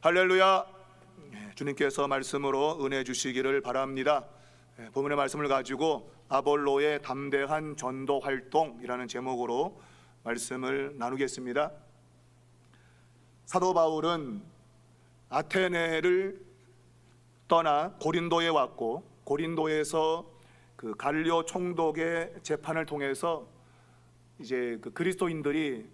할렐루야. 주님께서 말씀으로 은혜 주시기를 바랍니다. 본문의 말씀을 가지고 아볼로의 담대한 전도 활동이라는 제목으로 말씀을 나누겠습니다. 사도 바울은 아테네를 떠나 고린도에 왔고, 고린도에서 그 갈리오 총독의 재판을 통해서 이제 그 그리스도인들이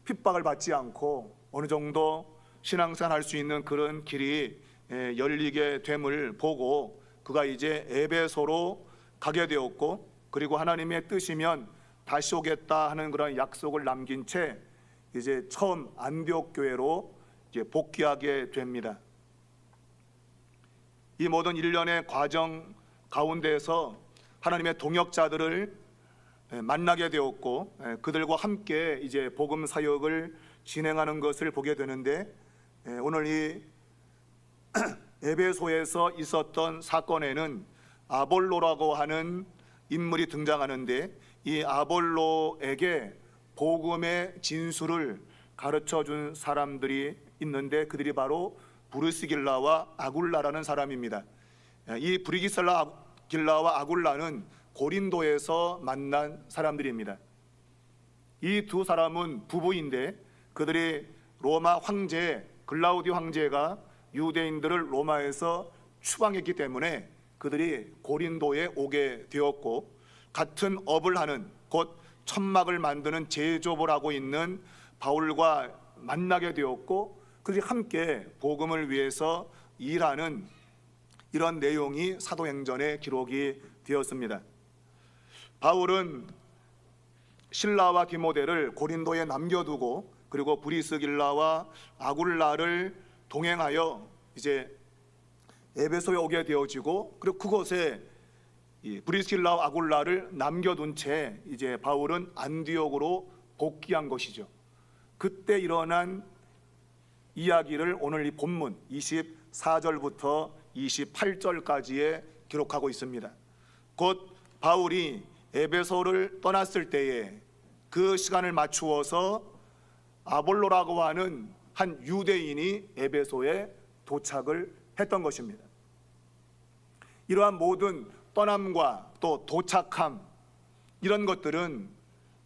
핍박을 받지 않고 어느 정도 신앙생활 할 수 있는 그런 길이 열리게 됨을 보고 그가 이제 에베소로 가게 되었고, 그리고 하나님의 뜻이면 다시 오겠다 하는 그런 약속을 남긴 채 이제 처음 안디옥 교회로 이제 복귀하게 됩니다. 이 모든 일련의 과정 가운데에서 하나님의 동역자들을 만나게 되었고, 그들과 함께 이제 복음 사역을 진행하는 것을 보게 되는데, 오늘 이 에베소에서 있었던 사건에는 아볼로라고 하는 인물이 등장하는데, 이 아볼로에게 복음의 진수를 가르쳐 준 사람들이 있는데, 그들이 바로 브리스길라와 아굴라라는 사람입니다. 이 브리스길라와 아굴라는 고린도에서 만난 사람들입니다. 이 두 사람은 부부인데, 그들이 로마 황제 글라우디오 황제가 유대인들을 로마에서 추방했기 때문에 그들이 고린도에 오게 되었고, 같은 업을 하는, 곧 천막을 만드는 제조업을 하고 있는 바울과 만나게 되었고, 그들이 함께 복음을 위해서 일하는 이런 내용이 사도행전에 기록이 되었습니다. 바울은 실라와 디모데를 고린도에 남겨두고, 그리고 브리스길라와 아굴라를 동행하여 이제 에베소에 오게 되어지고, 그리고 그곳에 이 브리스길라와 아굴라를 남겨둔 채 이제 바울은 안디옥으로 복귀한 것이죠. 그때 일어난 이야기를 오늘 이 본문 24절부터 28절까지에 기록하고 있습니다. 곧 바울이 에베소를 떠났을 때에 그 시간을 맞추어서 아볼로라고 하는 한 유대인이 에베소에 도착을 했던 것입니다. 이러한 모든 떠남과 또 도착함, 이런 것들은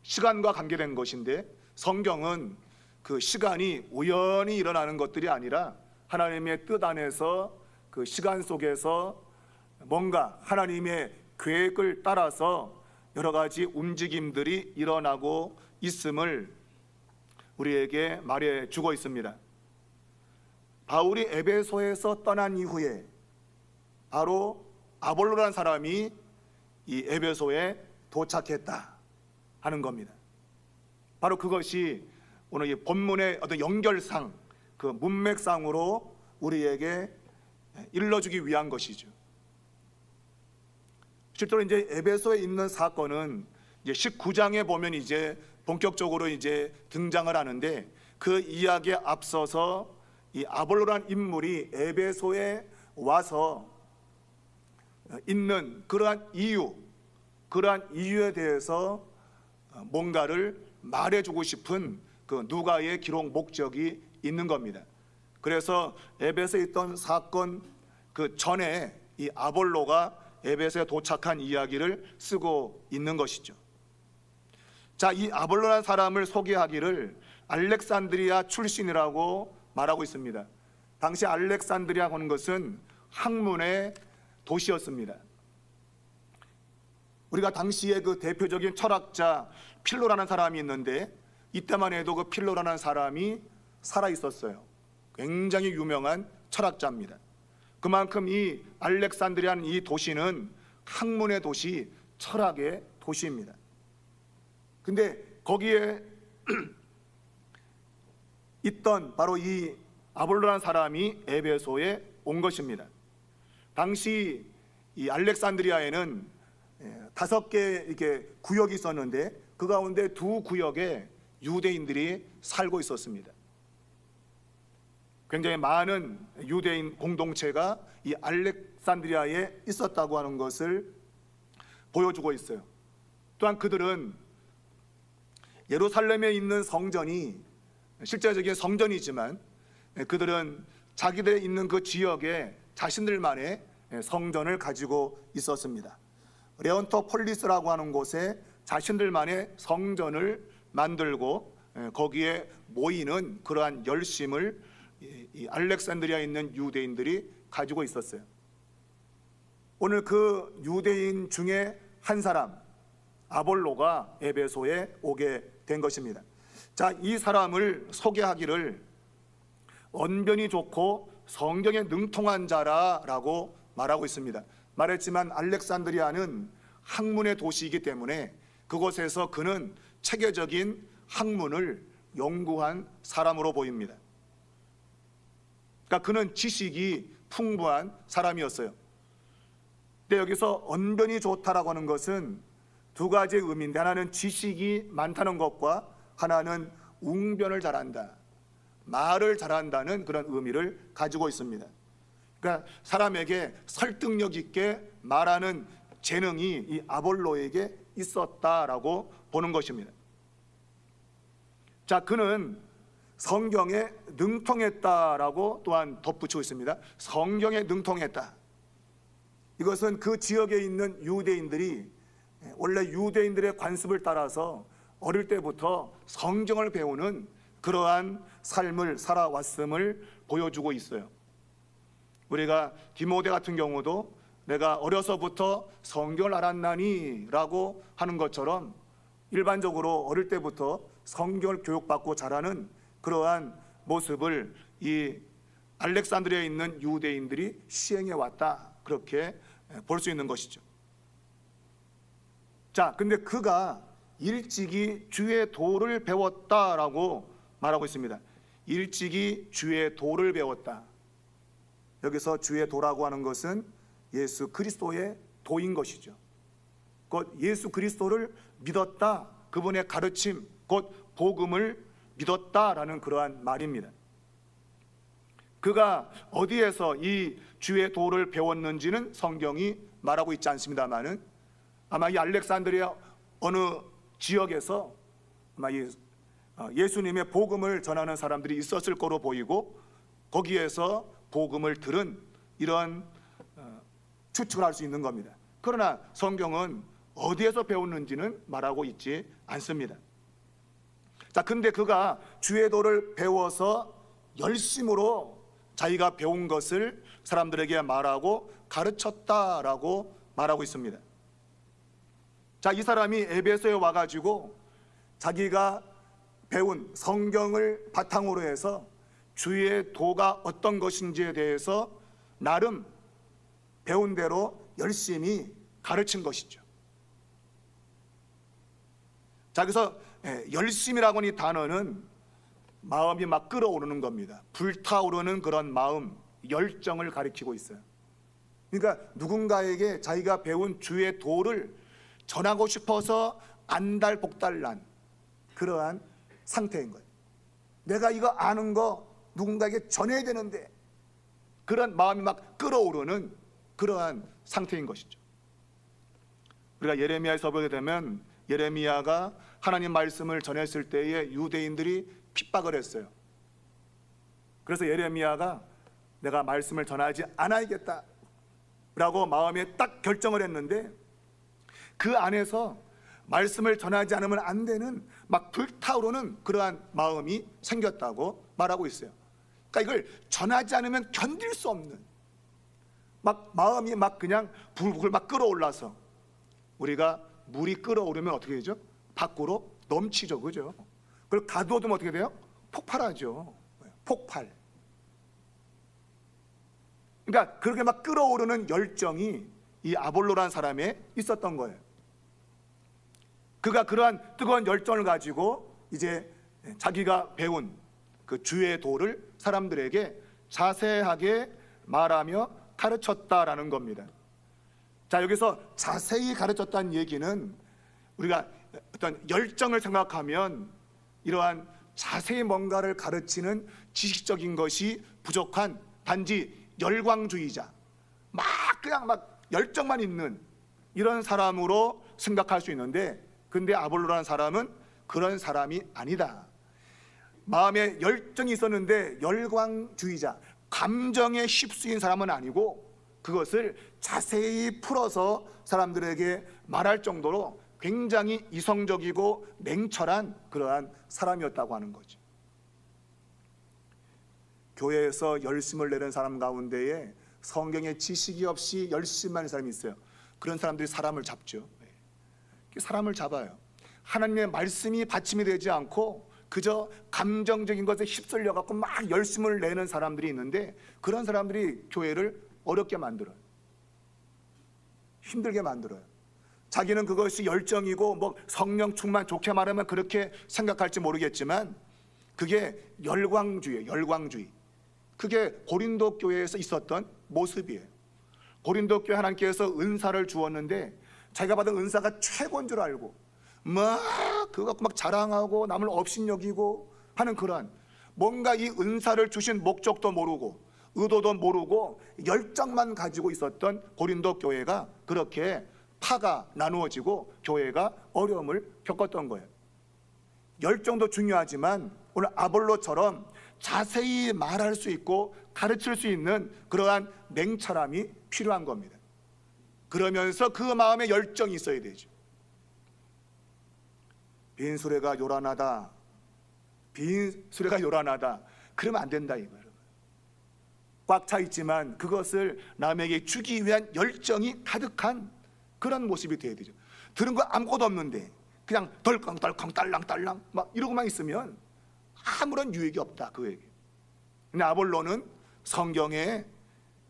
시간과 관계된 것인데, 성경은 그 시간이 우연히 일어나는 것들이 아니라 하나님의 뜻 안에서 그 시간 속에서 뭔가 하나님의 계획을 따라서 여러 가지 움직임들이 일어나고 있음을 우리에게 말해주고 있습니다. 바울이 에베소에서 떠난 이후에 바로 아볼로라는 사람이 이 에베소에 도착했다 하는 겁니다. 바로 그것이 오늘 이 본문의 어떤 연결상, 그 문맥상으로 우리에게 일러주기 위한 것이죠. 실제로 이제 에베소에 있는 사건은 이제 19장에 보면 이제 본격적으로 이제 등장을 하는데, 그 이야기에 앞서서 이 아볼로라는 인물이 에베소에 와서 있는 그러한 이유에 대해서 뭔가를 말해주고 싶은 그 누가의 기록 목적이 있는 겁니다. 그래서 에베소에 있던 사건 그 전에 이 아볼로가 에베소에 도착한 이야기를 쓰고 있는 것이죠. 자, 이 아볼로라는 사람을 소개하기를 알렉산드리아 출신이라고 말하고 있습니다. 당시 알렉산드리아 하는 것은 학문의 도시였습니다. 우리가 당시에 그 대표적인 철학자 필로라는 사람이 있는데, 이때만 해도 그 필로라는 사람이 살아 있었어요. 굉장히 유명한 철학자입니다. 그만큼 이 알렉산드리아는 이 도시는 학문의 도시, 철학의 도시입니다. 근데 거기에 있던 바로 이 아볼로라는 사람이 에베소에 온 것입니다. 당시 이 알렉산드리아에는 5개 이렇게 구역이 있었는데, 그 가운데 2 구역에 유대인들이 살고 있었습니다. 굉장히 많은 유대인 공동체가 이 알렉산드리아에 있었다고 하는 것을 보여주고 있어요. 또한 그들은 예루살렘에 있는 성전이 실제적인 성전이지만 그들은 자기들이 있는 그 지역에 자신들만의 성전을 가지고 있었습니다. 레온토폴리스라고 하는 곳에 자신들만의 성전을 만들고 거기에 모이는 그러한 열심을 이 알렉산드리아에 있는 유대인들이 가지고 있었어요. 오늘 그 유대인 중에 한 사람 아볼로가 에베소에 오게 된 것입니다. 자, 이 사람을 소개하기를 언변이 좋고 성경에 능통한 자라라고 말하고 있습니다. 말했지만 알렉산드리아는 학문의 도시이기 때문에 그곳에서 그는 체계적인 학문을 연구한 사람으로 보입니다. 그러니까 그는 지식이 풍부한 사람이었어요. 근데 여기서 언변이 좋다라고 하는 것은 두 가지의 의미인데, 하나는 지식이 많다는 것과 하나는 웅변을 잘한다, 말을 잘한다는 그런 의미를 가지고 있습니다. 그러니까 사람에게 설득력 있게 말하는 재능이 이 아볼로에게 있었다라고 보는 것입니다. 자, 그는 성경에 능통했다라고 또한 덧붙이고 있습니다. 성경에 능통했다. 이것은 그 지역에 있는 유대인들이 원래 유대인들의 관습을 따라서 어릴 때부터 성경을 배우는 그러한 삶을 살아왔음을 보여주고 있어요. 우리가 디모데 같은 경우도 내가 어려서부터 성경을 알았나니 라고 하는 것처럼 일반적으로 어릴 때부터 성경을 교육받고 자라는 그러한 모습을 이 알렉산드리아에 있는 유대인들이 시행해 왔다, 그렇게 볼 수 있는 것이죠. 자, 근데 그가 일찍이 주의 도를 배웠다라고 말하고 있습니다. 일찍이 주의 도를 배웠다. 여기서 주의 도라고 하는 것은 예수 그리스도의 도인 것이죠. 곧 예수 그리스도를 믿었다, 그분의 가르침, 곧 복음을 믿었다라는 그러한 말입니다. 그가 어디에서 이 주의 도를 배웠는지는 성경이 말하고 있지 않습니다만은 아마 이 알렉산드리아 어느 지역에서 아마 예수님의 복음을 전하는 사람들이 있었을 거로 보이고 거기에서 복음을 들은 이런 추측을 할 수 있는 겁니다. 그러나 성경은 어디에서 배웠는지는 말하고 있지 않습니다. 자, 근데 그가 주의 도를 배워서 열심으로 자기가 배운 것을 사람들에게 말하고 가르쳤다라고 말하고 있습니다. 자, 이 사람이 에베소에 와가지고 자기가 배운 성경을 바탕으로 해서 주의 도가 어떤 것인지에 대해서 나름 배운 대로 열심히 가르친 것이죠. 자, 그래서 열심이라고 하는 이 단어는 마음이 막 끓어오르는 겁니다. 불타오르는 그런 마음, 열정을 가리키고 있어요. 그러니까 누군가에게 자기가 배운 주의 도를 전하고 싶어서 안달복달난 그러한 상태인 거예요. 내가 이거 아는 거 누군가에게 전해야 되는데, 그런 마음이 막 끓어오르는 그러한 상태인 것이죠. 우리가 예레미야에서 보게 되면 예레미야가 하나님 말씀을 전했을 때에 유대인들이 핍박을 했어요. 그래서 예레미야가 내가 말씀을 전하지 않아야겠다 라고 마음에 딱 결정을 했는데, 그 안에서 말씀을 전하지 않으면 안 되는 막 불타오르는 그러한 마음이 생겼다고 말하고 있어요. 그러니까 이걸 전하지 않으면 견딜 수 없는 막 마음이 막 그냥 불불 막 끓어올라서, 우리가 물이 끓어오르면 어떻게 되죠? 밖으로 넘치죠, 그죠? 그걸 가두어두면 어떻게 돼요? 폭발하죠. 폭발. 그러니까 그렇게 막 끓어오르는 열정이 이 아볼로라는 사람에 있었던 거예요. 그가 그러한 뜨거운 열정을 가지고 이제 자기가 배운 그 주의 도를 사람들에게 자세하게 말하며 가르쳤다라는 겁니다. 자, 여기서 자세히 가르쳤다는 얘기는 우리가 어떤 열정을 생각하면 이러한 자세히 뭔가를 가르치는 지식적인 것이 부족한 단지 열광주의자, 막 그냥 막 열정만 있는 이런 사람으로 생각할 수 있는데, 근데 아볼로라는 사람은 그런 사람이 아니다. 마음에 열정이 있었는데 열광주의자, 감정에 휩쓰인 사람은 아니고 그것을 자세히 풀어서 사람들에게 말할 정도로 굉장히 이성적이고 냉철한 그러한 사람이었다고 하는 거죠. 교회에서 열심을 내는 사람 가운데에 성경의 지식이 없이 열심한 사람이 있어요. 그런 사람들이 사람을 잡죠. 사람을 잡아요. 하나님의 말씀이 받침이 되지 않고 그저 감정적인 것에 휩쓸려 갖고 막 열심을 내는 사람들이 있는데, 그런 사람들이 교회를 어렵게 만들어요. 힘들게 만들어요. 자기는 그것이 열정이고 뭐 성령 충만, 좋게 말하면 그렇게 생각할지 모르겠지만 그게 열광주의예요. 열광주의. 그게 고린도 교회에서 있었던 모습이에요. 고린도 교회 하나님께서 은사를 주었는데 자기가 받은 은사가 최고인 줄 알고 막 그거 갖고 막 자랑하고 남을 업신여기고 하는 그러한, 뭔가 이 은사를 주신 목적도 모르고 의도도 모르고 열정만 가지고 있었던 고린도 교회가 그렇게 파가 나누어지고 교회가 어려움을 겪었던 거예요. 열정도 중요하지만 오늘 아볼로처럼 자세히 말할 수 있고 가르칠 수 있는 그러한 냉철함이 필요한 겁니다. 그러면서 그 마음에 열정이 있어야 되죠. 빈 수레가 요란하다, 빈 수레가 요란하다, 그러면 안 된다 이거예요. 꽉 차 있지만 그것을 남에게 주기 위한 열정이 가득한 그런 모습이 되어야 되죠. 들은 거 아무것도 없는데 그냥 덜컹덜컹 딸랑딸랑 막 이러고만 있으면 아무런 유익이 없다 그에게. 근데 아볼로는 성경에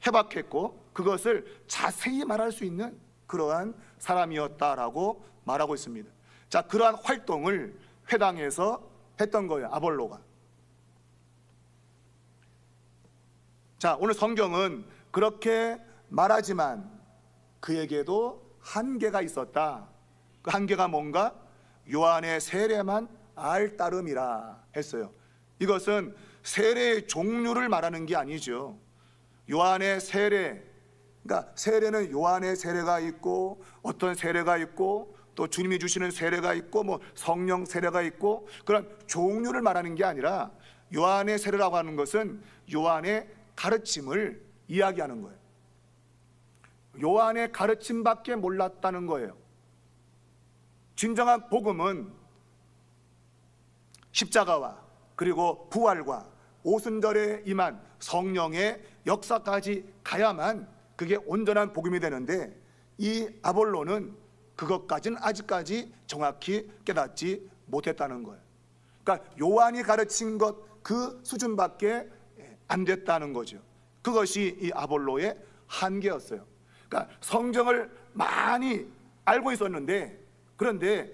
해박했고 그것을 자세히 말할 수 있는 그러한 사람이었다라고 말하고 있습니다. 자, 그러한 활동을 회당에서 했던 거예요, 아볼로가. 자, 오늘 성경은 그렇게 말하지만 그에게도 한계가 있었다. 그 한계가 뭔가? 요한의 세례만 알 따름이라 했어요. 이것은 세례의 종류를 말하는 게 아니죠. 요한의 세례, 그러니까 세례는 요한의 세례가 있고 어떤 세례가 있고 또 주님이 주시는 세례가 있고 뭐 성령 세례가 있고 그런 종류를 말하는 게 아니라 요한의 세례라고 하는 것은 요한의 가르침을 이야기하는 거예요. 요한의 가르침밖에 몰랐다는 거예요. 진정한 복음은 십자가와 그리고 부활과 오순절에 임한 성령의 역사까지 가야만 그게 온전한 복음이 되는데, 이 아볼로는 그것까지는 아직까지 정확히 깨닫지 못했다는 거예요. 그러니까 요한이 가르친 것 그 수준밖에 안 됐다는 거죠. 그것이 이 아볼로의 한계였어요. 그러니까 성경을 많이 알고 있었는데, 그런데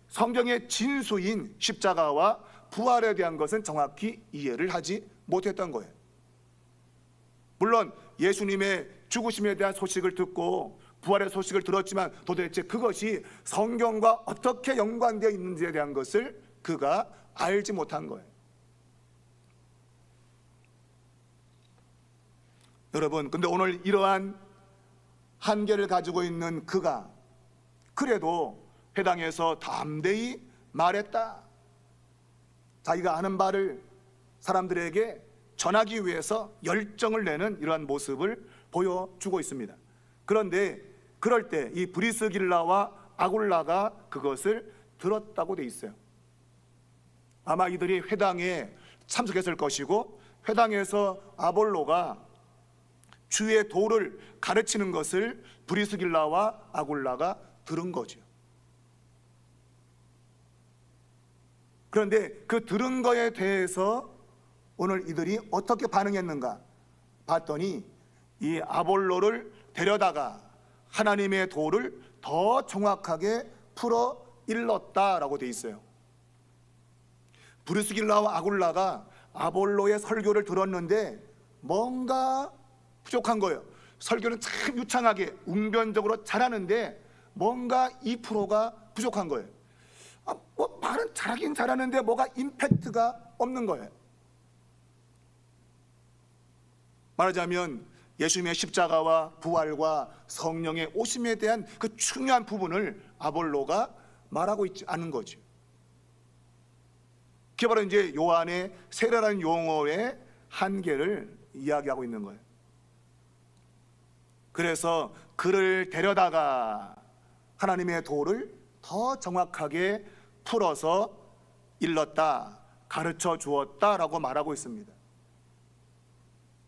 성경의 진수인 십자가와 부활에 대한 것은 정확히 이해를 하지 못했던 거예요. 물론 예수님의 죽으심에 대한 소식을 듣고 부활의 소식을 들었지만 도대체 그것이 성경과 어떻게 연관되어 있는지에 대한 것을 그가 알지 못한 거예요. 여러분, 근데 오늘 이러한 한계를 가지고 있는 그가 그래도 회당에서 담대히 말했다. 자기가 아는 바를 사람들에게 전하기 위해서 열정을 내는 이러한 모습을 보여주고 있습니다. 그런데 그럴 때 이 브리스길라와 아굴라가 그것을 들었다고 돼 있어요. 아마 이들이 회당에 참석했을 것이고 회당에서 아볼로가 주의 도를 가르치는 것을 브리스길라와 아굴라가 들은 거죠. 그런데 그 들은 거에 대해서 오늘 이들이 어떻게 반응했는가 봤더니 이 아볼로를 데려다가 하나님의 도를 더 정확하게 풀어 일렀다라고 돼 있어요. 브리스길라와 아굴라가 아볼로의 설교를 들었는데 뭔가 부족한 거예요. 설교는 참 유창하게 웅변적으로 잘하는데 뭔가 2%가 부족한 거예요. 뭐 말은 잘하긴 잘하는데 뭐가 임팩트가 없는 거예요. 말하자면 예수님의 십자가와 부활과 성령의 오심에 대한 그 중요한 부분을 아볼로가 말하고 있지 않은 거죠. 그게 바로 이제 요한의 세례라는 용어의 한계를 이야기하고 있는 거예요. 그래서 그를 데려다가 하나님의 도를 더 정확하게 풀어서 일렀다, 가르쳐 주었다라고 말하고 있습니다.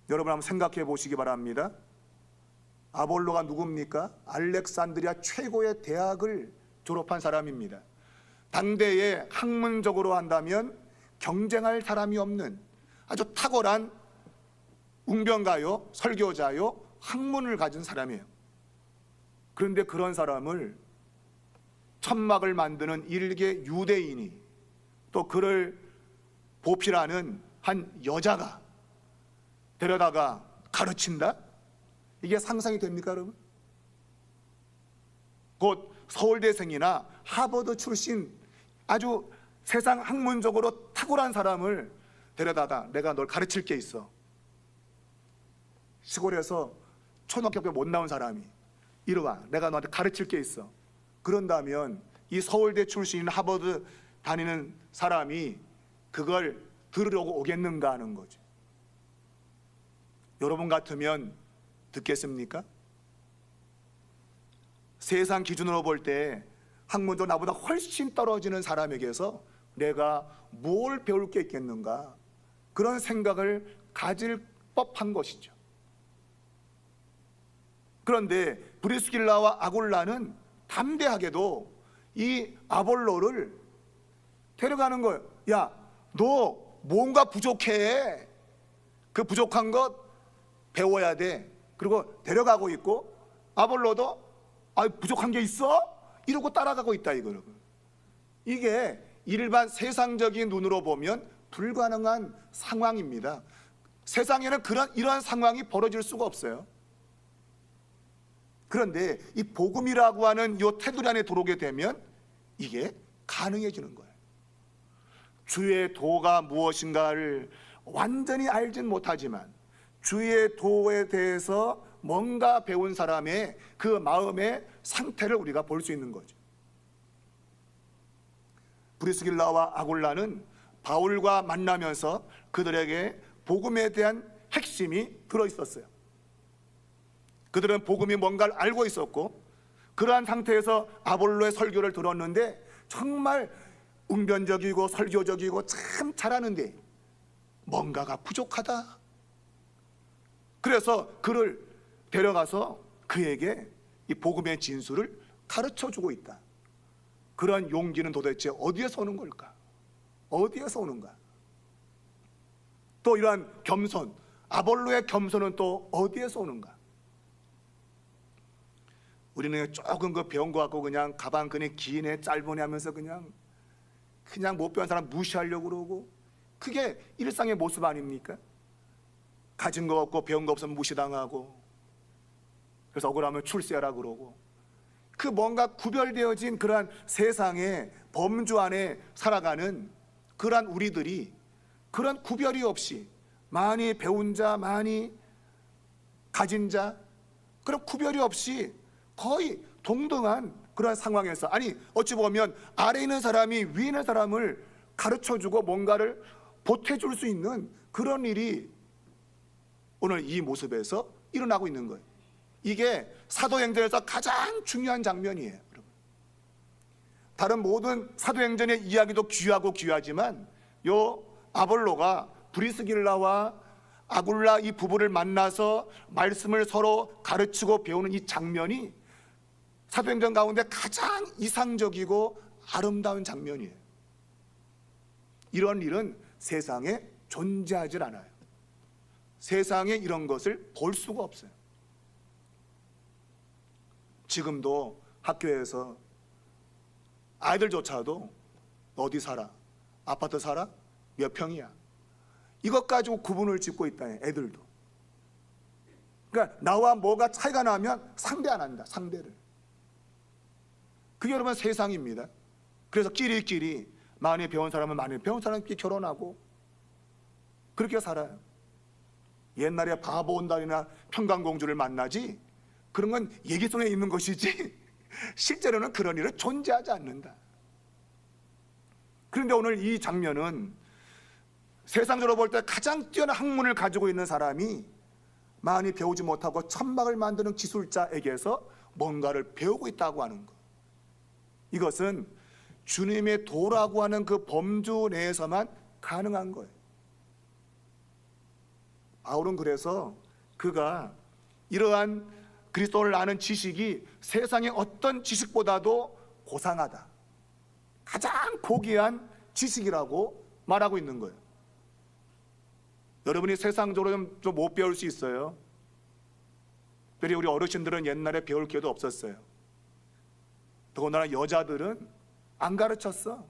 여러분 한번 생각해 보시기 바랍니다. 아볼로가 누굽니까? 알렉산드리아 최고의 대학을 졸업한 사람입니다. 당대에 학문적으로 한다면 경쟁할 사람이 없는 아주 탁월한 웅변가요, 설교자요, 학문을 가진 사람이에요. 그런데 그런 사람을 천막을 만드는 일개 유대인이, 또 그를 보필하는 한 여자가 데려다가 가르친다? 이게 상상이 됩니까, 여러분? 곧 서울대생이나 하버드 출신 아주 세상 학문적으로 탁월한 사람을 데려다가 내가 널 가르칠 게 있어. 시골에서 초등학교 못 나온 사람이 이리 와, 내가 너한테 가르칠 게 있어. 그런다면 이 서울대 출신인 하버드 다니는 사람이 그걸 들으려고 오겠는가 하는 거죠. 여러분 같으면 듣겠습니까? 세상 기준으로 볼 때 학문도 나보다 훨씬 떨어지는 사람에게서 내가 뭘 배울 게 있겠는가, 그런 생각을 가질 법한 것이죠. 그런데 브리스길라와 아굴라는 담대하게도 이 아볼로를 데려가는 거예요. 야, 너 뭔가 부족해. 그 부족한 것 배워야 돼. 그리고 데려가고 있고, 아볼로도 부족한 게 있어? 이러고 따라가고 있다 이거는. 이게 일반 세상적인 눈으로 보면 불가능한 상황입니다. 세상에는 이러한 상황이 벌어질 수가 없어요. 그런데 이 복음이라고 하는 이 테두리 안에 들어오게 되면 이게 가능해지는 거예요. 주의 도가 무엇인가를 완전히 알진 못하지만 주의 도에 대해서 뭔가 배운 사람의 그 마음의 상태를 우리가 볼 수 있는 거죠. 브리스길라와 아굴라는 바울과 만나면서 그들에게 복음에 대한 핵심이 들어있었어요. 그들은 복음이 뭔가를 알고 있었고, 그러한 상태에서 아볼로의 설교를 들었는데 정말 웅변적이고 설교적이고 참 잘하는데 뭔가가 부족하다. 그래서 그를 데려가서 그에게 이 복음의 진수를 가르쳐주고 있다. 그러한 용기는 도대체 어디에서 오는 걸까? 어디에서 오는가? 또 이러한 겸손, 아볼로의 겸손은 또 어디에서 오는가? 우리는 조금 그 배운 거 갖고 그냥 가방끈이 기네 짧으네 하면서 그냥 못 배운 사람 무시하려고 그러고, 그게 일상의 모습 아닙니까? 가진 거 없고 배운 거 없으면 무시당하고, 그래서 억울하면 출세하라 그러고, 그 뭔가 구별되어진 그러한 세상의 범주 안에 살아가는 그러한 우리들이 그런 구별이 없이 많이 배운 자, 많이 가진 자, 그런 구별이 없이 거의 동등한 그러한 상황에서, 아니 어찌 보면 아래에 있는 사람이 위에 있는 사람을 가르쳐주고 뭔가를 보태줄 수 있는 그런 일이 오늘 이 모습에서 일어나고 있는 거예요. 이게 사도행전에서 가장 중요한 장면이에요, 여러분. 다른 모든 사도행전의 이야기도 귀하지만 요 아볼로가 브리스길라와 아굴라 이 부부를 만나서 말씀을 서로 가르치고 배우는 이 장면이 사도행전 가운데 가장 이상적이고 아름다운 장면이에요. 이런 일은 세상에 존재하지 않아요. 세상에 이런 것을 볼 수가 없어요. 지금도 학교에서 아이들조차도 어디 살아? 아파트 살아? 몇 평이야? 이것 가지고 구분을 짓고 있다, 애들도. 그러니까 나와 뭐가 차이가 나면 상대 안 한다, 상대를. 그게 여러분 세상입니다. 그래서 끼리끼리 많이 배운 사람은 많이 배운 사람끼리 결혼하고 그렇게 살아요. 옛날에 바보 온달이나 평강공주를 만나지, 그런 건 얘기 속에 있는 것이지 실제로는 그런 일은 존재하지 않는다. 그런데 오늘 이 장면은 세상적으로 볼 때 가장 뛰어난 학문을 가지고 있는 사람이 많이 배우지 못하고 천막을 만드는 기술자에게서 뭔가를 배우고 있다고 하는 것, 이것은 주님의 도라고 하는 그 범주 내에서만 가능한 거예요. 바울은 그래서 그가 이러한 그리스도를 아는 지식이 세상의 어떤 지식보다도 고상하다, 가장 고귀한 지식이라고 말하고 있는 거예요. 여러분이 세상적으로 좀 못 배울 수 있어요. 특별히 우리 어르신들은 옛날에 배울 기회도 없었어요. 더군다나 여자들은 안 가르쳤어.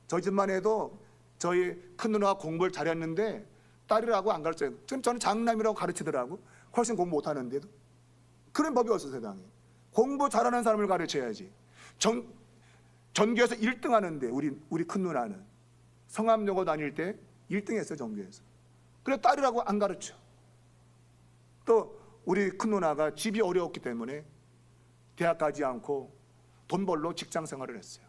저희 집만 해도 저희 큰 누나가 공부를 잘했는데 딸이라고 안 가르쳐요. 지금 저는 장남이라고 가르치더라고. 훨씬 공부 못하는데도. 그런 법이 없어 세상에. 공부 잘하는 사람을 가르쳐야지. 전교에서 1등 하는데 우리 큰 누나는 성함여고 다닐 때 1등 했어요, 전교에서. 그래 딸이라고 안 가르쳐. 또 우리 큰 누나가 집이 어려웠기 때문에 대학 가지 않고 돈 벌러 직장 생활을 했어요.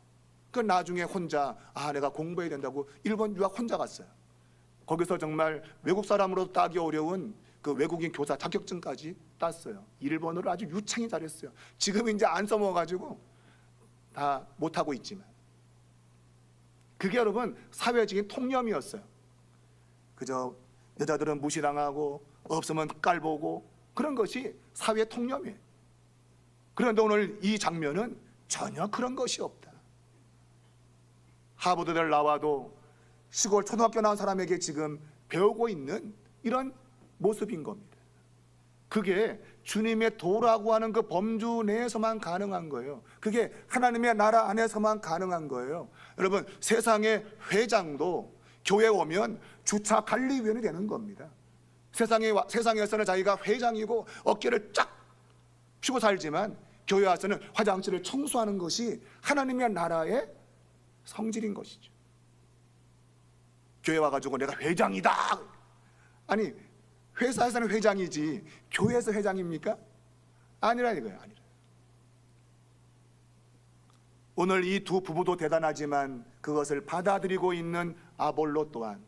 그 나중에 혼자 내가 공부해야 된다고 일본 유학 혼자 갔어요. 거기서 정말 외국 사람으로 따기 어려운 그 외국인 교사 자격증까지 땄어요. 일본어를 아주 유창히 잘했어요. 지금 이제 안 써먹어가지고 다 못하고 있지만, 그게 여러분 사회적인 통념이었어요. 그저 여자들은 무시당하고 없으면 깔보고 그런 것이 사회 통념이에요. 그런데 오늘 이 장면은 전혀 그런 것이 없다. 하버드를 나와도 시골 초등학교 나온 사람에게 지금 배우고 있는 이런 모습인 겁니다. 그게 주님의 도라고 하는 그 범주 내에서만 가능한 거예요. 그게 하나님의 나라 안에서만 가능한 거예요. 여러분, 세상의 회장도 교회 오면 주차 관리위원이 되는 겁니다. 세상에서는 자기가 회장이고 어깨를 쫙 펴고 살지만 교회 와서는 화장실을 청소하는 것이 하나님의 나라의 성질인 것이죠. 교회 와가지고 내가 회장이다. 아니, 회사에서는 회장이지 교회에서 회장입니까? 아니라 이거예요. 아니라. 오늘 이 두 부부도 대단하지만 그것을 받아들이고 있는 아볼로 또한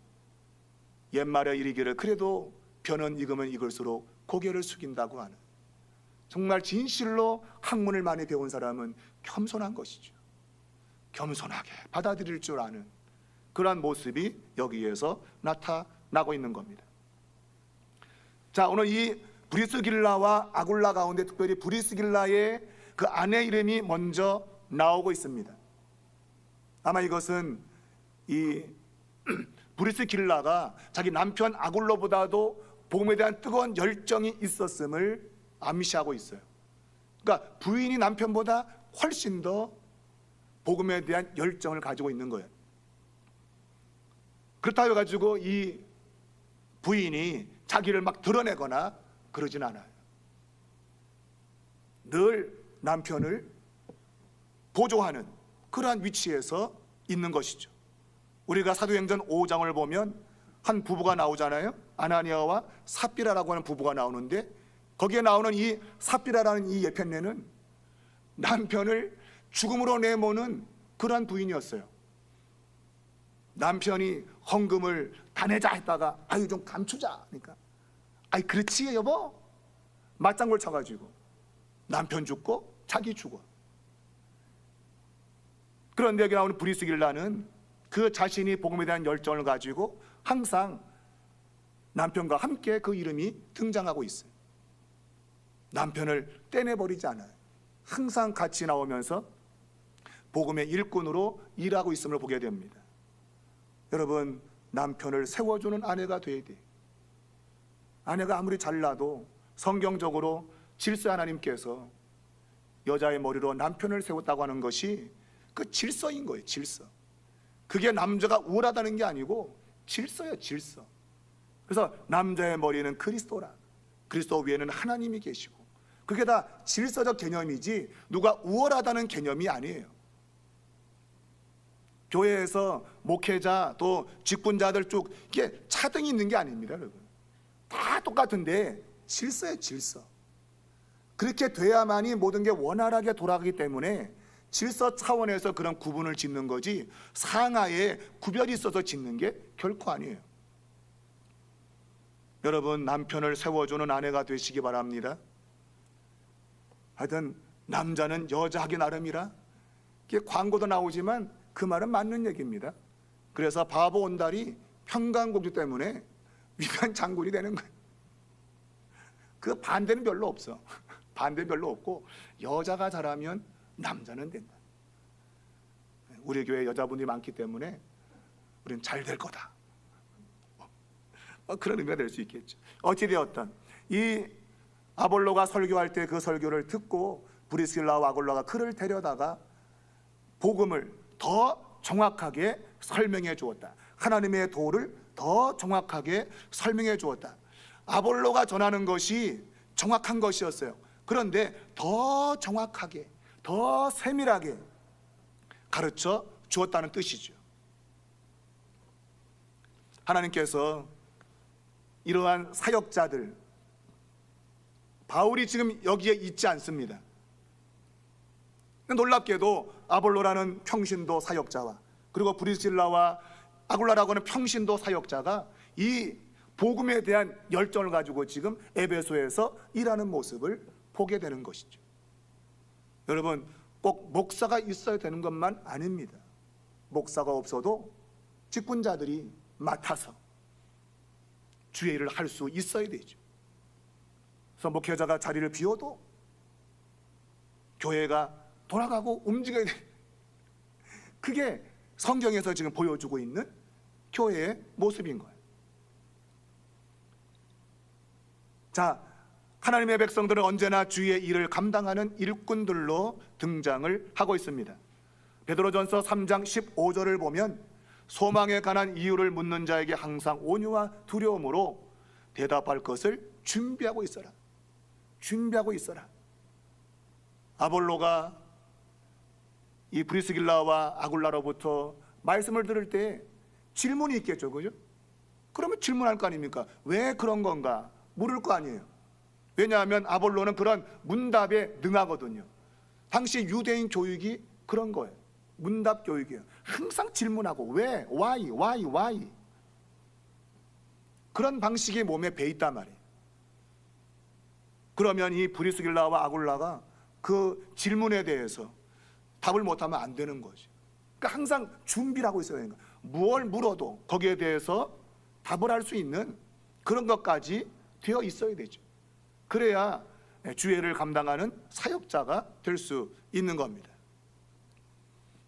옛말에 이르기를 그래도 벼는 익으면 익을수록 고개를 숙인다고 하는, 정말 진실로 학문을 많이 배운 사람은 겸손한 것이죠. 겸손하게 받아들일 줄 아는 그러한 모습이 여기에서 나타나고 있는 겁니다. 자, 오늘 이 브리스길라와 아굴라 가운데 특별히 브리스길라의 그 아내 이름이 먼저 나오고 있습니다. 아마 이것은 이 브리스길라가 자기 남편 아굴로보다도 복음에 대한 뜨거운 열정이 있었음을 암시하고 있어요. 그러니까 부인이 남편보다 훨씬 더 복음에 대한 열정을 가지고 있는 거예요. 그렇다고 해가지고 이 부인이 자기를 막 드러내거나 그러진 않아요. 늘 남편을 보조하는 그러한 위치에서 있는 것이죠. 우리가 사도행전 5장을 보면 한 부부가 나오잖아요. 아나니아와 삽비라라고 하는 부부가 나오는데 거기에 나오는 이 삽비라라는 이 예편네는 남편을 죽음으로 내모는 그러한 부인이었어요. 남편이 헌금을 다 내자 했다가 좀 감추자. 그러니까 그렇지 여보. 맞장구를 쳐가지고 남편 죽고 자기 죽어. 그런데 여기 나오는 브리스길라는 그 자신이 복음에 대한 열정을 가지고 항상 남편과 함께 그 이름이 등장하고 있어요. 남편을 떼내버리지 않아요. 항상 같이 나오면서 복음의 일꾼으로 일하고 있음을 보게 됩니다. 여러분, 남편을 세워주는 아내가 돼야 돼요. 아내가 아무리 잘나도 성경적으로 질서 하나님께서 여자의 머리로 남편을 세웠다고 하는 것이 그 질서인 거예요. 질서. 그게 남자가 우월하다는 게 아니고 질서예요. 질서. 그래서 남자의 머리는 그리스도라. 그리스도 위에는 하나님이 계시고 그게 다 질서적 개념이지 누가 우월하다는 개념이 아니에요. 교회에서 목회자 또 직분자들 쭉 이게 차등이 있는 게 아닙니다. 여러분, 다 똑같은데 질서예요. 질서. 그렇게 돼야만이 모든 게 원활하게 돌아가기 때문에 질서 차원에서 그런 구분을 짓는 거지 상하에 구별이 있어서 짓는 게 결코 아니에요. 여러분, 남편을 세워주는 아내가 되시기 바랍니다. 하여튼 남자는 여자 하기 나름이라, 이게 광고도 나오지만 그 말은 맞는 얘기입니다. 그래서 바보 온달이 평강공주 때문에 위대한 장군이 되는 거예요. 그 반대는 별로 없어. 반대는 별로 없고, 여자가 잘하면 남자는 된다. 우리 교회 여자분들이 많기 때문에 우리는 잘 될 거다. 그런 의미가 될 수 있겠죠. 어찌되었든 이 아볼로가 설교할 때 그 설교를 듣고 브리스길라와 아굴라가 그를 데려다가 복음을 더 정확하게 설명해 주었다. 하나님의 도를 더 정확하게 설명해 주었다. 아볼로가 전하는 것이 정확한 것이었어요. 그런데 더 정확하게, 더 세밀하게 가르쳐 주었다는 뜻이죠. 하나님께서 이러한 사역자들, 바울이 지금 여기에 있지 않습니다. 놀랍게도 아볼로라는 평신도 사역자와, 그리고 브리스길라와 아굴라라고 하는 평신도 사역자가 이 복음에 대한 열정을 가지고 지금 에베소에서 일하는 모습을 보게 되는 것이죠. 여러분, 꼭 목사가 있어야 되는 것만 아닙니다. 목사가 없어도 직분자들이 맡아서 주의 일을 할 수 있어야 되죠. 그래서 목회자가 자리를 비워도 교회가 돌아가고 움직여야 돼. 그게 성경에서 지금 보여주고 있는 교회의 모습인 거예요. 자, 하나님의 백성들은 언제나 주의 일을 감당하는 일꾼들로 등장을 하고 있습니다. 베드로전서 3장 15절을 보면 소망에 관한 이유를 묻는 자에게 항상 온유와 두려움으로 대답할 것을 준비하고 있어라. 준비하고 있어라. 아볼로가 이 브리스길라와 아굴라로부터 말씀을 들을 때 질문이 있겠죠, 그죠? 그러면 질문할 거 아닙니까? 왜 그런 건가? 물을 거 아니에요. 왜냐하면 아볼로는 그런 문답에 능하거든요. 당시 유대인 교육이 그런 거예요. 문답 교육이에요. 항상 질문하고 왜? why? 그런 방식이 몸에 배 있단 말이에요. 그러면 이 브리스길라와 아굴라가 그 질문에 대해서 답을 못하면 안 되는 거죠. 그러니까 항상 준비를 하고 있어야 되는 거예요. 무엇을 물어도 거기에 대해서 답을 할 수 있는 그런 것까지 되어 있어야 되죠. 그래야 주의를 감당하는 사역자가 될 수 있는 겁니다.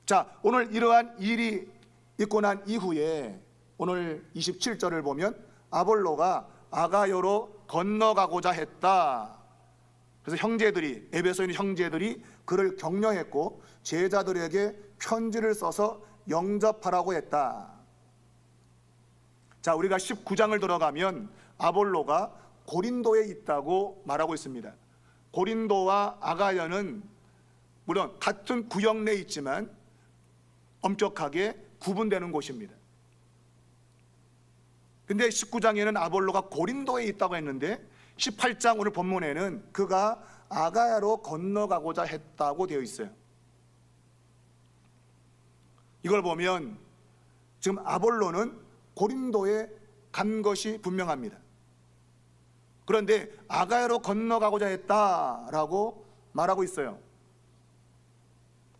자, 오늘 이러한 일이 있고 난 이후에 오늘 27절을 보면 아볼로가 아가야로 건너가고자 했다. 그래서 형제들이, 에베소에 있는 형제들이 그를 격려했고 제자들에게 편지를 써서 영접하라고 했다. 자, 우리가 19장을 들어가면 아볼로가 고린도에 있다고 말하고 있습니다. 고린도와 아가야는 물론 같은 구역 내에 있지만 엄격하게 구분되는 곳입니다. 근데 19장에는 아볼로가 고린도에 있다고 했는데 18장 오늘 본문에는 그가 아가야로 건너가고자 했다고 되어 있어요. 이걸 보면 지금 아볼로는 고린도에 간 것이 분명합니다. 그런데 아가야로 건너가고자 했다라고 말하고 있어요.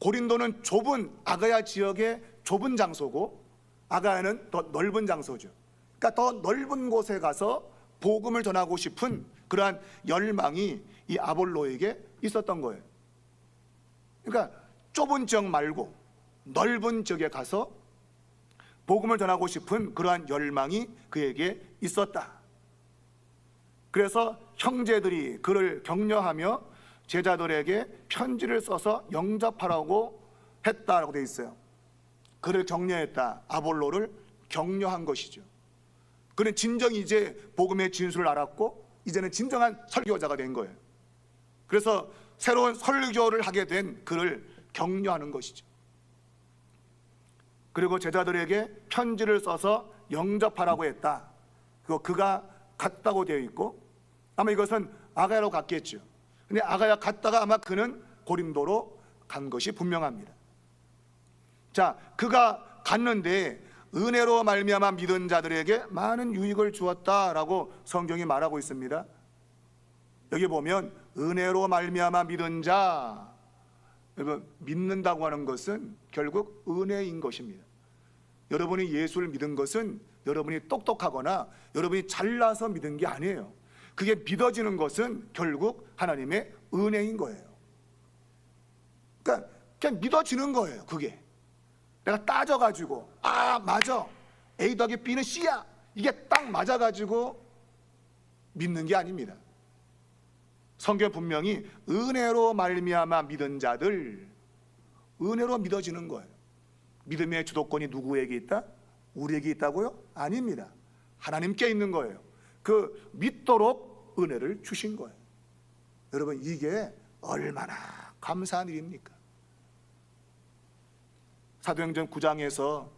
고린도는 좁은 아가야 지역의 좁은 장소고 아가야는 더 넓은 장소죠. 그러니까 더 넓은 곳에 가서 복음을 전하고 싶은 그러한 열망이 이 아볼로에게 있었던 거예요. 그러니까 좁은 지역 말고 넓은 지역에 가서 복음을 전하고 싶은 그러한 열망이 그에게 있었다. 그래서 형제들이 그를 격려하며 제자들에게 편지를 써서 영접하라고 했다라고 되어 있어요. 그를 격려했다. 아볼로를 격려한 것이죠. 그는 진정히 이제 복음의 진수를 알았고 이제는 진정한 설교자가 된 거예요. 그래서 새로운 설교를 하게 된 그를 격려하는 것이죠. 그리고 제자들에게 편지를 써서 영접하라고 했다. 그리고 그가 갔다고 되어 있고 아마 이것은 아가야로 갔겠죠. 근데 아가야 갔다가 아마 그는 고린도로 간 것이 분명합니다. 자, 그가 갔는데 은혜로 말미암아 믿은 자들에게 많은 유익을 주었다라고 성경이 말하고 있습니다. 여기 보면 은혜로 말미암아 믿은 자, 여러분 믿는다고 하는 것은 결국 은혜인 것입니다. 여러분이 예수를 믿은 것은 여러분이 똑똑하거나 여러분이 잘나서 믿은 게 아니에요. 그게 믿어지는 것은 결국 하나님의 은혜인 거예요. 그러니까 그냥 믿어지는 거예요. 그게 내가 따져가지고 맞아, A 더하기 B는 C야, 이게 딱 맞아가지고 믿는 게 아닙니다. 성경 분명히 은혜로 말미암아 믿은 자들, 은혜로 믿어지는 거예요. 믿음의 주도권이 누구에게 있다? 우리에게 있다고요? 아닙니다. 하나님께 있는 거예요. 그 믿도록 은혜를 주신 거예요. 여러분 이게 얼마나 감사한 일입니까? 사도행전 9장에서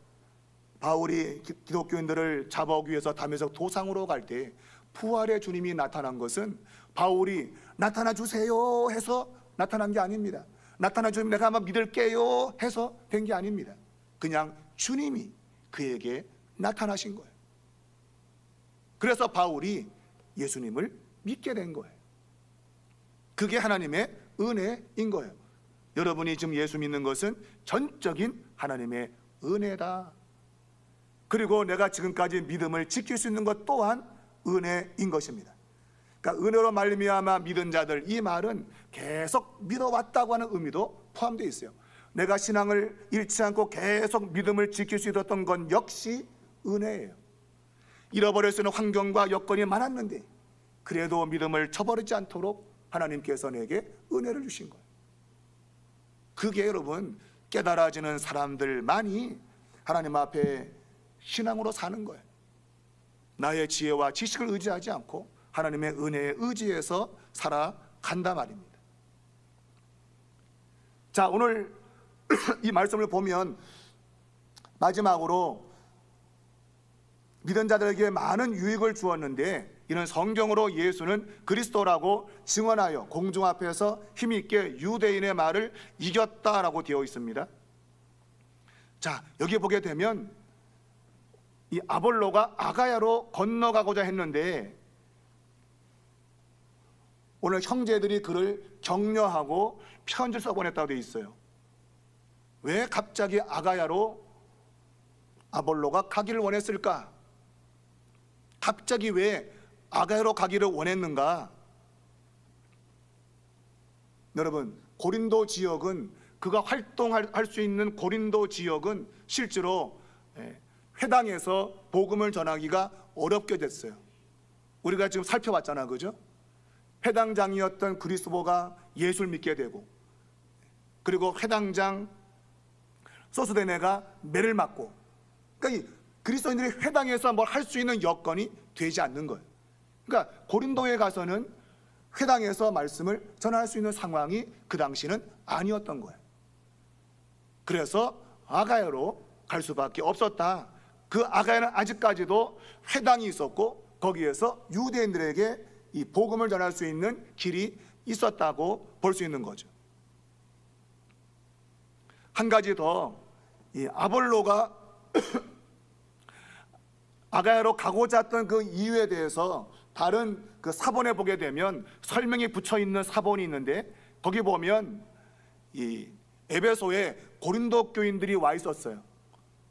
바울이 기독교인들을 잡아오기 위해서 다메섹 도상으로 갈 때 부활의 주님이 나타난 것은 바울이 나타나 주세요 해서 나타난 게 아닙니다. 나타나 주면 내가 한번 믿을게요 해서 된 게 아닙니다. 그냥 주님이 그에게 나타나신 거예요. 그래서 바울이 예수님을 믿게 된 거예요. 그게 하나님의 은혜인 거예요. 여러분이 지금 예수 믿는 것은 전적인 하나님의 은혜다. 그리고 내가 지금까지 믿음을 지킬 수 있는 것 또한 은혜인 것입니다. 그러니까 은혜로 말미암아 믿은 자들, 이 말은 계속 믿어왔다고 하는 의미도 포함되어 있어요. 내가 신앙을 잃지 않고 계속 믿음을 지킬 수 있었던 건 역시 은혜예요. 잃어버릴 수 있는 환경과 여건이 많았는데 그래도 믿음을 저버리지 않도록 하나님께서 내게 은혜를 주신 거예요. 그게 여러분 깨달아지는 사람들만이 하나님 앞에 신앙으로 사는 거예요. 나의 지혜와 지식을 의지하지 않고 하나님의 은혜에 의지해서 살아간다 말입니다. 자, 오늘 이 말씀을 보면 마지막으로 믿은 자들에게 많은 유익을 주었는데 이는 성경으로 예수는 그리스도라고 증언하여 공중 앞에서 힘있게 유대인의 말을 이겼다라고 되어 있습니다. 자, 여기 보게 되면 이 아볼로가 아가야로 건너가고자 했는데 오늘 형제들이 그를 격려하고 편지를 써보냈다고 되어 있어요. 왜 갑자기 아가야로 아볼로가 가기를 원했을까? 갑자기 왜 아가야로 가기를 원했는가? 여러분, 고린도 지역은 그가 활동할 수 있는 고린도 지역은 실제로 회당에서 복음을 전하기가 어렵게 됐어요. 우리가 지금 살펴봤잖아, 그죠? 회당장이었던 그리스도가 예수를 믿게 되고, 그리고 회당장 소스데네가 매를 맞고, 그러니까 이 그리스도인들이 회당에서 뭘 할 수 있는 여건이 되지 않는 거예요. 그러니까 고린도에 가서는 회당에서 말씀을 전할 수 있는 상황이 그 당시는 아니었던 거예요. 그래서 아가야로 갈 수밖에 없었다. 그 아가야는 아직까지도 회당이 있었고 거기에서 유대인들에게 이 복음을 전할 수 있는 길이 있었다고 볼 수 있는 거죠. 한 가지 더, 이 아볼로가 아가야로 가고자 했던 그 이유에 대해서 다른 그 사본에 보게 되면 설명이 붙여 있는 사본이 있는데 거기 보면 이 에베소에 고린도 교인들이 와 있었어요.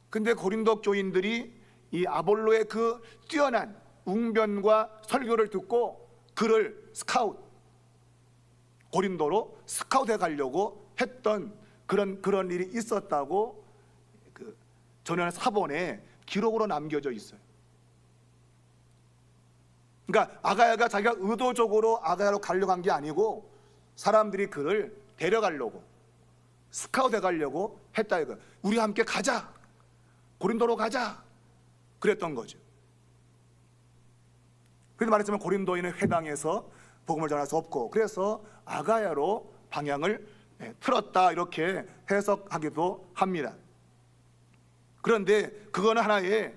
근데 고린도 교인들이 이 아볼로의 그 뛰어난 웅변과 설교를 듣고 그를 고린도로 스카웃해 가려고 했던 그런 일이 있었다고 그 전한 사본에 기록으로 남겨져 있어요. 그러니까 아가야가 자기가 의도적으로 아가야로 가려고 한 게 아니고 사람들이 그를 데려가려고 스카웃해 가려고 했다 이거. 우리 함께 가자, 고린도로 가자, 그랬던 거죠. 그래서 말했지만 고린도인은 회당에서 복음을 전할 수 없고 그래서 아가야로 방향을 틀었다 이렇게 해석하기도 합니다. 그런데 그거는 하나의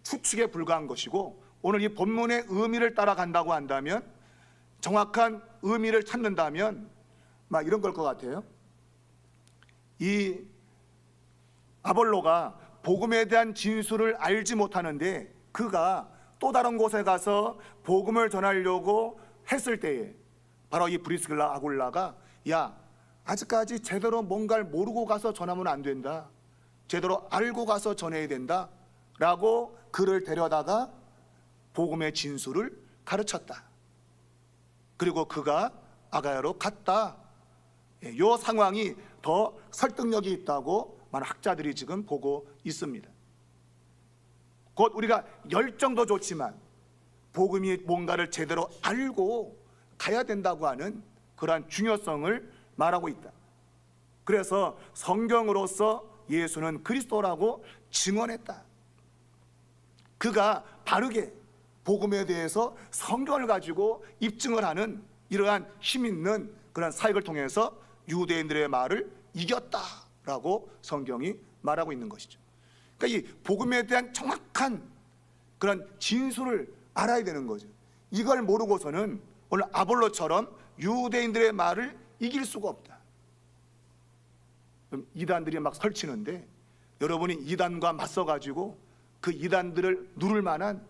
추측에 불과한 것이고 오늘 이 본문의 의미를 따라간다고 한다면 정확한 의미를 찾는다면 막 이런 걸 것 같아요. 이 아볼로가 복음에 대한 진술을 알지 못하는데 그가 또 다른 곳에 가서 복음을 전하려고 했을 때에 바로 이 브리스길라 아굴라가 야, 아직까지 제대로 뭔가를 모르고 가서 전하면 안 된다, 제대로 알고 가서 전해야 된다 라고 그를 데려다가 복음의 진술을 가르쳤다. 그리고 그가 아가야로 갔다. 이 상황이 더 설득력이 있다고 많은 학자들이 지금 보고 있습니다. 곧 우리가 열정도 좋지만 복음이 뭔가를 제대로 알고 가야 된다고 하는 그러한 중요성을 말하고 있다. 그래서 성경으로서 예수는 그리스도라고 증언했다. 그가 바르게 복음에 대해서 성경을 가지고 입증을 하는 이러한 힘 있는 그런 사역을 통해서 유대인들의 말을 이겼다라고 성경이 말하고 있는 것이죠. 그러니까 이 복음에 대한 정확한 그런 진술을 알아야 되는 거죠. 이걸 모르고서는 오늘 아볼로처럼 유대인들의 말을 이길 수가 없다. 이단들이 막 설치는데 여러분이 이단과 맞서 가지고 그 이단들을 누를 만한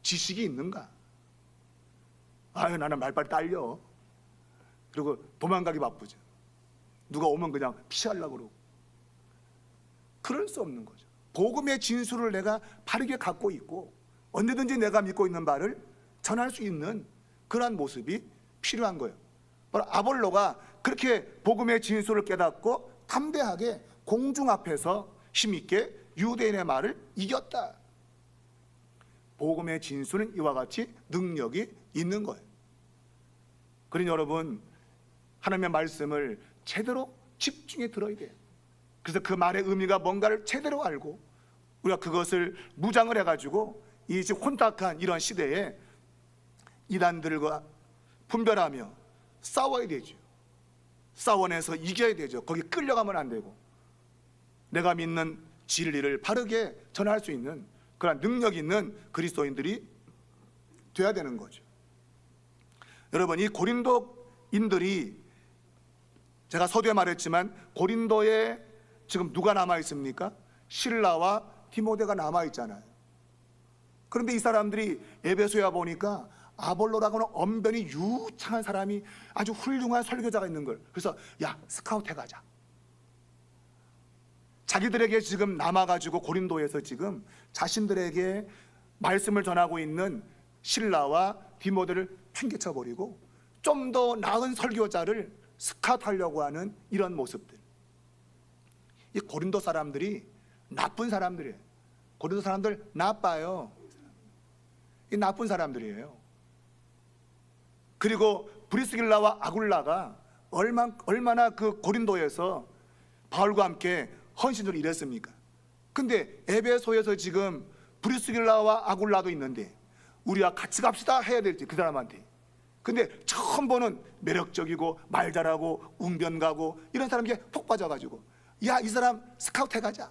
지식이 있는가? 아유, 나는 말빨 딸려. 그리고 도망가기 바쁘죠. 누가 오면 그냥 피하려고 그러고. 그럴 수 없는 거죠. 복음의 진술을 내가 바르게 갖고 있고 언제든지 내가 믿고 있는 바를 전할 수 있는 그러한 모습이 필요한 거예요. 바로 아볼로가 그렇게 복음의 진술을 깨닫고 담대하게 공중 앞에서 힘있게 유대인의 말을 이겼다. 복음의 진술은 이와 같이 능력이 있는 거예요. 그러니 여러분, 하나님의 말씀을 제대로 집중해 들어야 돼요. 그래서 그 말의 의미가 뭔가를 제대로 알고 우리가 그것을 무장을 해가지고 이 지금 혼탁한 이런 시대에 이단들과 분별하며 싸워야 되죠. 싸워내서 이겨야 되죠. 거기 끌려가면 안 되고 내가 믿는 진리를 바르게 전할 수 있는 그런 능력 있는 그리스도인들이 돼야 되는 거죠. 여러분, 이 고린도인들이 제가 서두에 말했지만 고린도에 지금 누가 남아 있습니까? 실라와 디모데가 남아 있잖아요. 그런데 이 사람들이 에베소에 보니까 아볼로라고는 언변이 유창한 사람이 아주 훌륭한 설교자가 있는 걸. 그래서 야, 스카우트 해가자. 자기들에게 지금 남아가지고 고린도에서 지금 자신들에게 말씀을 전하고 있는 실라와 디모데를 팽개쳐버리고 좀 더 나은 설교자를 스카우트하려고 하는 이런 모습들. 이 고린도 사람들이 나쁜 사람들이에요. 고린도 사람들 나빠요. 이 나쁜 사람들이에요. 그리고 브리스길라와 아굴라가 얼마나 그 고린도에서 바울과 함께 헌신을 일했습니까? 근데 에베소에서 지금 브리스길라와 아굴라도 있는데 우리와 같이 갑시다 해야 될지 그 사람한테. 근데 처음 보는 매력적이고 말 잘하고 웅변 가고 이런 사람에게 푹 빠져가지고 야, 이 사람 스카우트 해가자.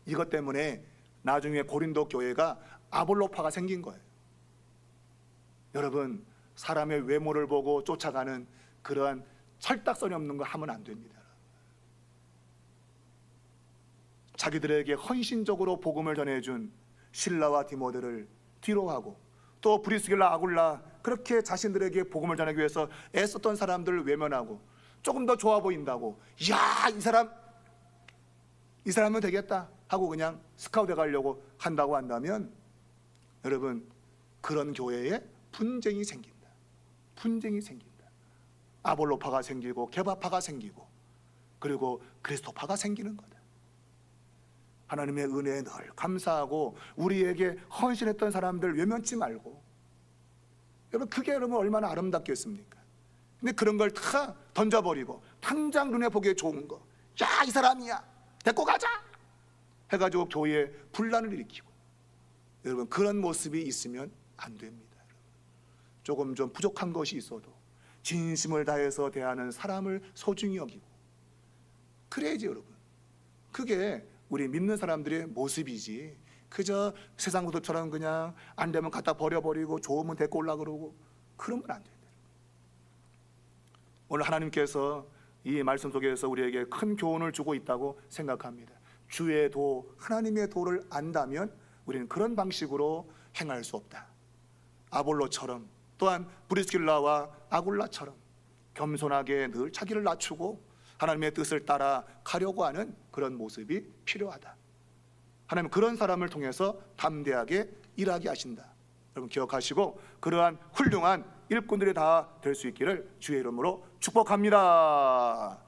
이것 때문에 나중에 고린도 교회가 아볼로파가 생긴 거예요. 여러분, 사람의 외모를 보고 쫓아가는 그러한 철딱서니 없는 거 하면 안 됩니다. 자기들에게 헌신적으로 복음을 전해준 실라와 디모데를 뒤로 하고 또 브리스길라 아굴라 그렇게 자신들에게 복음을 전하기 위해서 애썼던 사람들을 외면하고 조금 더 좋아 보인다고 야, 이 사람은 되겠다 하고 그냥 스카우트 가려고 한다고 한다면 여러분, 그런 교회에 분쟁이 생긴다. 분쟁이 생긴다. 아볼로파가 생기고 게바파가 생기고 그리고 그리스도파가 생기는 거다. 하나님의 은혜에 늘 감사하고 우리에게 헌신했던 사람들 외면치 말고. 여러분, 그게 여러분 얼마나 아름답겠습니까? 근데 그런 걸 다 던져버리고 당장 눈에 보기에 좋은 거, 야, 이 사람이야, 데리고 가자 해가지고 교회에 분란을 일으키고. 여러분, 그런 모습이 있으면 안 됩니다. 조금 좀 부족한 것이 있어도 진심을 다해서 대하는 사람을 소중히 여기고 그래야지 여러분. 그게 우리 믿는 사람들의 모습이지 그저 세상 구도처럼 그냥 안 되면 갖다 버려버리고 좋으면 데리고 올라 그러고 그러면 안 된다. 오늘 하나님께서 이 말씀 속에서 우리에게 큰 교훈을 주고 있다고 생각합니다. 주의 도, 하나님의 도를 안다면 우리는 그런 방식으로 행할 수 없다. 아볼로처럼, 또한 브리스길라와 아굴라처럼 겸손하게 늘 자기를 낮추고 하나님의 뜻을 따라 가려고 하는 그런 모습이 필요하다. 하나님은 그런 사람을 통해서 담대하게 일하게 하신다. 여러분 기억하시고 그러한 훌륭한 일꾼들이 다 될 수 있기를 주의 이름으로 축복합니다.